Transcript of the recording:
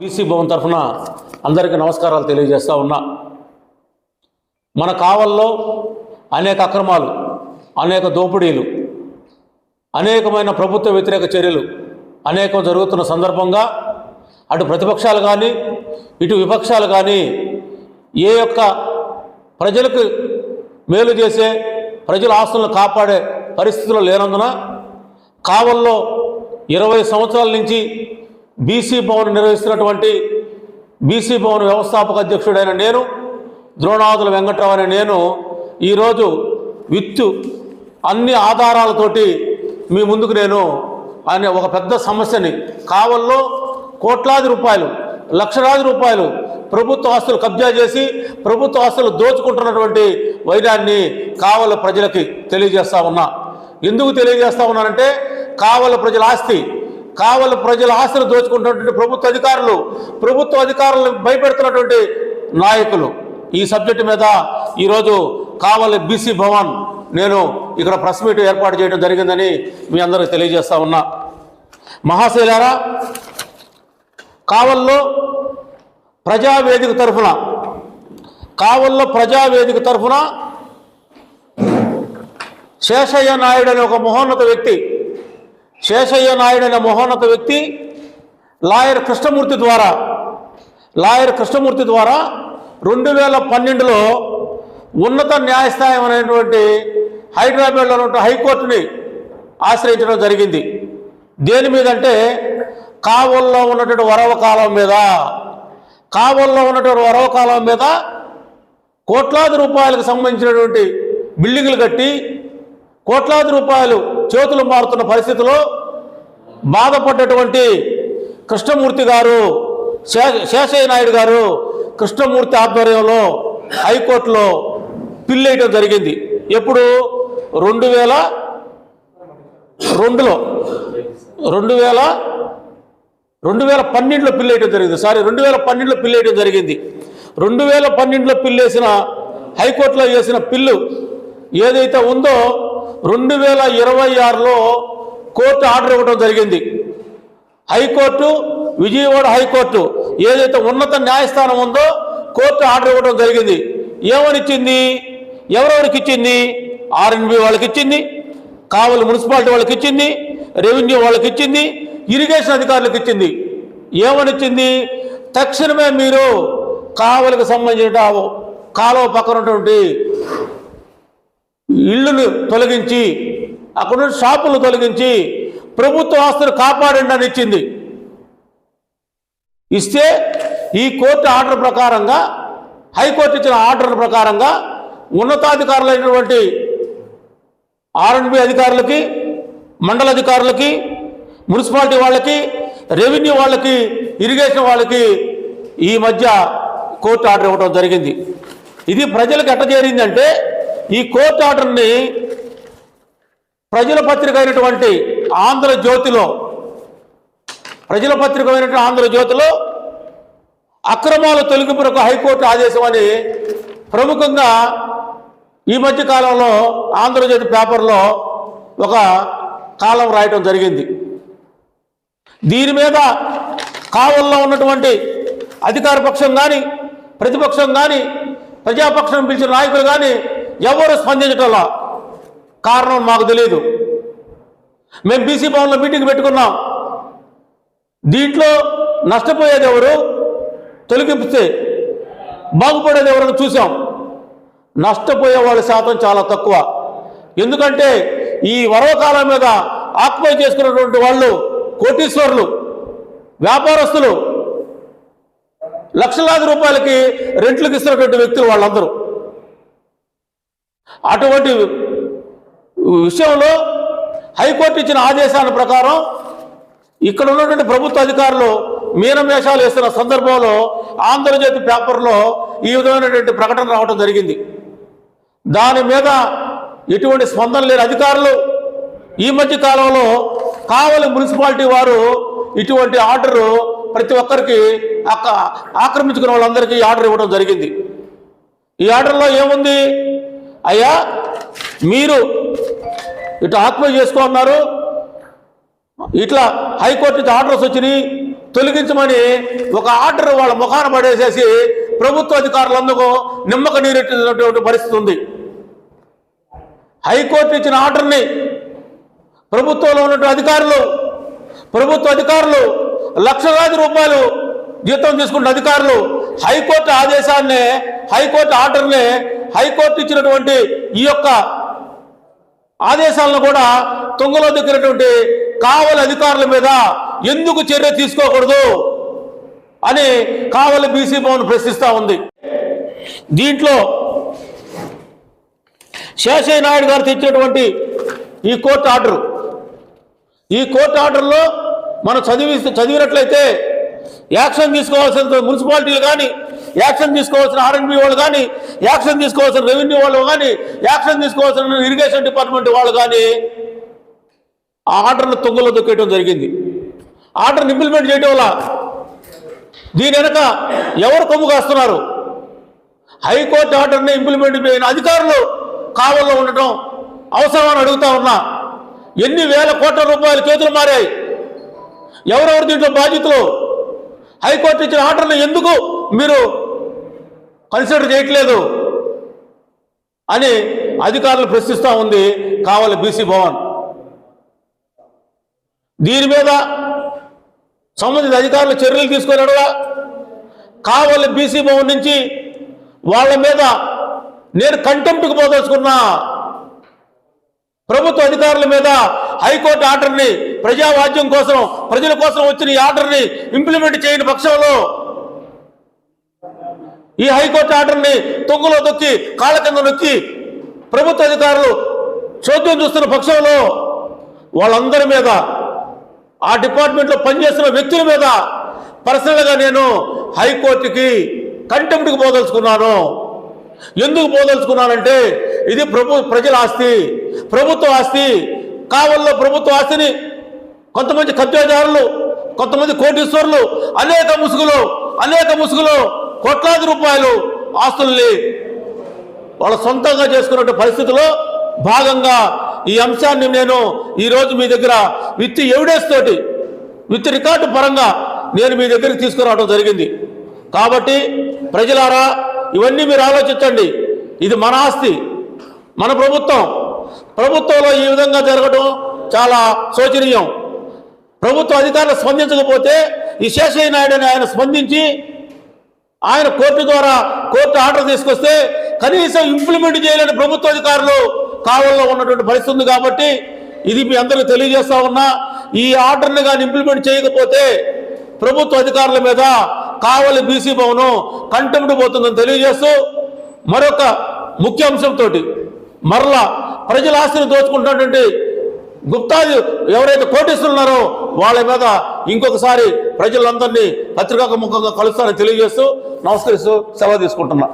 BC Bhavan తరఫున అందరికీ నమస్కారాలు తెలియజేస్తా ఉన్నా. మన కావల్లో అనేక అక్రమాలు, అనేక దోపిడీలు, అనేకమైన ప్రభుత్వ వ్యతిరేక చర్యలు అనేకం జరుగుతున్న సందర్భంగా అటు ప్రతిపక్షాలు కానీ ఇటు విపక్షాలు కానీ ఏ యొక్క ప్రజలకు మేలు చేసే, ప్రజల ఆస్తులను కాపాడే పరిస్థితులు లేనందున కావల్లో 20 సంవత్సరాల నుంచి బీసీ భవన్ నిర్వహిస్తున్నటువంటి బీసీ భవన్ వ్యవస్థాపక అధ్యక్షుడైన నేను, ద్రోణాదుల వెంకట్రావు అనే నేను ఈరోజు అన్ని ఆధారాలతోటి మీ ముందుకు నేను అనే ఒక పెద్ద సమస్యని, కావల్లో కోట్లాది రూపాయలు, లక్షలాది రూపాయలు ప్రభుత్వ ఆస్తులు కబ్జా చేసి ప్రభుత్వ ఆస్తులు దోచుకుంటున్నటువంటి వైరాన్ని కావల ప్రజలకి తెలియజేస్తా ఉన్నా. ఎందుకు తెలియజేస్తా ఉన్నానంటే, కావల ప్రజల ఆస్తిని దోచుకుంటున్నటువంటి ప్రభుత్వ అధికారులను భయపెడుతున్నటువంటి నాయకులు, ఈ సబ్జెక్టు మీద ఈరోజు కావలి బీసీ భవన్ నేను ఇక్కడ ప్రెస్ మీట్ ఏర్పాటు చేయడం జరిగిందని మీ అందరికీ తెలియజేస్తా ఉన్నా. మహాశైలారా, కావల్లో ప్రజావేదిక తరఫున శేషయ్య నాయుడు అనే ఒక మహోన్నత వ్యక్తి లాయర్ కృష్ణమూర్తి ద్వారా 2012లో ఉన్నత న్యాయస్థానం అనేటువంటి హైదరాబాద్లో ఉన్న హైకోర్టుని ఆశ్రయించడం జరిగింది. దేని మీదంటే, కావల్లో ఉన్నటువంటి వరవ కాలం మీద కోట్లాది రూపాయలకు సంబంధించినటువంటి బిల్డింగులు కట్టి కోట్లాది రూపాయలు చేతులు మారుతున్న పరిస్థితిలో బాధపడ్డటువంటి కృష్ణమూర్తి గారు, శేషయ్య నాయుడు గారు కృష్ణమూర్తి ఆధ్వర్యంలో హైకోర్టులో పిల్ వేయడం జరిగింది. ఎప్పుడు 2012లో పిల్ వేయడం జరిగింది. 2012లో పిల్ వేయడం జరిగింది. 2012లో పిల్ వేసిన, హైకోర్టులో వేసిన పిల్లు ఏదైతే ఉందో 2026లో కోర్టు ఆర్డర్ ఇవ్వడం జరిగింది. విజయవాడ హైకోర్టు ఏదైతే ఉన్నత న్యాయస్థానం ఉందో కోర్టు ఆర్డర్ ఇవ్వడం జరిగింది. ఏమనిచ్చింది? ఎవరెవరికి ఇచ్చింది? ఆర్ఎన్బి వాళ్ళకి ఇచ్చింది, కావలి మున్సిపాలిటీ వాళ్ళకి ఇచ్చింది, రెవెన్యూ వాళ్ళకి ఇచ్చింది, ఇరిగేషన్ అధికారులకు ఇచ్చింది. ఏమనిచ్చింది? తక్షణమే మీరు కావలికి సంబంధించిన కాలువ పక్కన ఉన్నటువంటి ఇళ్లను తొలగించి, అక్కడ షాపులు తొలగించి ప్రభుత్వ ఆస్తులు కాపాడండి అని ఇచ్చింది. ఇస్తే ఈ కోర్టు ఆర్డర్ ప్రకారంగా, హైకోర్టు ఇచ్చిన ఆర్డర్ ప్రకారంగా ఉన్నతాధికారులైనటువంటి ఆర్ఎన్బి అధికారులకి, మండల అధికారులకి, మున్సిపాలిటీ వాళ్ళకి, రెవెన్యూ వాళ్ళకి, ఇరిగేషన్ వాళ్ళకి ఈ మధ్య కోర్టు ఆర్డర్ ఇవ్వడం జరిగింది. ఇది ప్రజలకు ఎట్ట చేరిందంటే, ఈ కోర్టు ఆర్డర్ని ప్రజల పత్రిక అయినటువంటి ఆంధ్రజ్యోతిలో అక్రమాల తొలగింపునకు హైకోర్టు ఆదేశం అని ప్రముఖంగా ఈ మధ్య కాలంలో ఆంధ్రజ్యోతి పేపర్లో ఒక కాలం రాయటం జరిగింది. దీని మీద కావల్లో ఉన్నటువంటి అధికార పక్షం కానీ, ప్రతిపక్షం కానీ, ప్రజాపక్షం పిలిచిన నాయకులు కానీ ఎవరు స్పందించటంలా. కారణం మాకు తెలియదు. మేము బీసీ భవన్లో మీటింగ్ పెట్టుకున్నాం. దీంట్లో నష్టపోయేది ఎవరు, తొలగిస్తే బాగుపడేది ఎవరని చూసాం. నష్టపోయే వాళ్ళ శాతం చాలా తక్కువ. ఎందుకంటే ఈ వరవకాలం మీద ఆక్యుపై చేసుకున్నటువంటి వాళ్ళు కోటీశ్వరులు, వ్యాపారస్తులు, లక్షలాది రూపాయలకి రెంట్లకు ఇస్తున్నటువంటి వ్యక్తులు వాళ్ళందరూ. అటువంటి విషయంలో హైకోర్టు ఇచ్చిన ఆదేశాల ప్రకారం ఇక్కడ ఉన్నటువంటి ప్రభుత్వ అధికారులు మీనమేషాలు వేస్తున్న సందర్భంలో ఆంధ్రజ్యోతి పేపర్లో ఈ విధమైనటువంటి ప్రకటన రావడం జరిగింది. దాని మీద ఎటువంటి స్పందన లేని అధికారులు ఈ మధ్య కాలంలో కావలి మున్సిపాలిటీ వారు ఇటువంటి ఆర్డరు ప్రతి ఒక్కరికి ఆక్రమించుకున్న వాళ్ళందరికీ ఆర్డర్ ఇవ్వడం జరిగింది. ఈ ఆర్డర్లో ఏముంది? అయ్యా, మీరు ఇటు ఆక్యుపై చేసుకున్నారు, ఇట్లా హైకోర్టు ఆర్డర్స్ వచ్చినాయి, తొలగించమని ఒక ఆర్డర్ వాళ్ళ ముఖాన పడేసేసి ప్రభుత్వ అధికారులందుకు నిమ్మక నీరెట్టినటువంటి పరిస్థితి ఉంది. హైకోర్టు ఇచ్చిన ఆర్డర్ని ప్రభుత్వంలో ఉన్నటువంటి ప్రభుత్వ అధికారులు లక్షలాది రూపాయలు జీతం తీసుకున్న అధికారులు హైకోర్టు ఆదేశాన్ని, హైకోర్టు ఆర్డర్ని, హైకోర్టు ఇచ్చినటువంటి ఈ యొక్క ఆదేశాలను కూడా తుంగలో దిక్కినటువంటి కావలి అధికారుల మీద ఎందుకు చర్య తీసుకోకూడదు అని కావలి బీసీ భవన్ ప్రశ్నిస్తూ ఉంది. దీంట్లో శేషయ్య నాయుడు గారు తెచ్చినటువంటి ఈ కోర్టు ఆర్డర్లో మనం చదివినట్లయితే యాక్షన్ తీసుకోవాల్సిన మున్సిపాలిటీలు కానీ, యాక్షన్ తీసుకోవాల్సిన ఆర్ఎండ్బి వాళ్ళు కానీ, యాక్షన్ తీసుకోవాల్సిన రెవెన్యూ వాళ్ళు కానీ, యాక్షన్ తీసుకోవాల్సిన ఇరిగేషన్ డిపార్ట్మెంట్ వాళ్ళు కానీ ఆ ఆర్డర్ను తుంగలో దొక్కేయడం జరిగింది. ఆర్డర్ని ఇంప్లిమెంట్ చేయడం వల్ల దీని వెనక ఎవరు కొమ్ము కాస్తున్నారు? హైకోర్టు ఆర్డర్ని ఇంప్లిమెంట్ చేయని అధికారులు కావల్లో ఉండటం అవసరమని అడుగుతా ఉన్నా. ఎన్ని వేల కోట్ల రూపాయలు చేతులు మారాయి? ఎవరెవరు దీంట్లో బాధ్యతలు? హైకోర్టు ఇచ్చిన ఆర్డర్ని ఎందుకు మీరు కన్సిడర్ చేయట్లేదు అని అధికారులు ప్రశ్నిస్తూ ఉంది కావలి బీసీ భవన్. దీని మీద సంబంధిత అధికారులు చర్యలు తీసుకున్నాడుగా కావలి బీసీ భవన్ నుంచి వాళ్ళ మీద నేను కంటెంప్ట్కి పోదలుచుకున్నా. ప్రభుత్వ అధికారుల మీద హైకోర్టు ఆర్డర్ని, ప్రజావాద్యం కోసం, ప్రజల కోసం వచ్చిన ఈ ఆర్డర్ని ఇంప్లిమెంట్ చేయని పక్షంలో, ఈ హైకోర్టు ఆర్డర్ని తుంగలో దొక్కి కాళ్ళ కింద నొక్కి ప్రభుత్వ అధికారులు చోద్యం చూస్తున్న పక్షంలో వాళ్ళందరి మీద, ఆ డిపార్ట్మెంట్లో పనిచేస్తున్న వ్యక్తుల మీద పర్సనల్గా నేను హైకోర్టుకి కంటెంప్ట్కి పోదలుచుకున్నాను. ఎందుకు పోదలుచుకున్నానంటే ఇది ప్రజల ఆస్తి, ప్రభుత్వ ఆస్తి. కావల్లో ప్రభుత్వ ఆస్తిని కొంతమంది కబ్జాదారులు, కొంతమంది కోటీశ్వరులు అనేక ముసుగులు కోట్లాది రూపాయలు ఆస్తుల్ని వాళ్ళ సొంతంగా చేసుకున్న పరిస్థితిలో భాగంగా ఈ అంశాన్ని నేను ఈరోజు మీ దగ్గర విత్ ఎవిడెన్స్ తోటి, విత్ రికార్డు పరంగా నేను మీ దగ్గరికి తీసుకురావడం జరిగింది. కాబట్టి ప్రజలారా, ఇవన్నీ మీరు ఆలోచించండి. ఇది మన ఆస్తి, మన ప్రభుత్వంలో ఈ విధంగా జరగడం చాలా శోచనీయం. ప్రభుత్వ అధికారులు స్పందించకపోతే ఈ శేషయ్య నాయుడు అని ఆయన స్పందించి ఆయన కోర్టు ఆర్డర్ తీసుకొస్తే కనీసం ఇంప్లిమెంట్ చేయలేని ప్రభుత్వ అధికారులు కావల్లో ఉన్నటువంటి పరిస్థితి ఉంది. కాబట్టి ఇది మీ అందరికీ తెలియజేస్తా ఉన్నా. ఈ ఆర్డర్ని కానీ ఇంప్లిమెంట్ చేయకపోతే ప్రభుత్వ అధికారుల మీద కావలి బీసీ భవన్ కంటెంప్ట్ పోతుందని తెలియజేస్తూ, మరొక ముఖ్య అంశంతో మరలా ప్రజల ఆస్తిని దోచుకుంటున్నటువంటి గుప్తాది ఎవరైతే కోటీశ్వరులు ఉన్నారో వాళ్ళ మీద ఇంకొకసారి ప్రజలందరినీ పత్రికా ముఖంగా కలుస్తారని తెలియజేస్తూ నమస్కరిస్తూ సెలవు తీసుకుంటున్నా.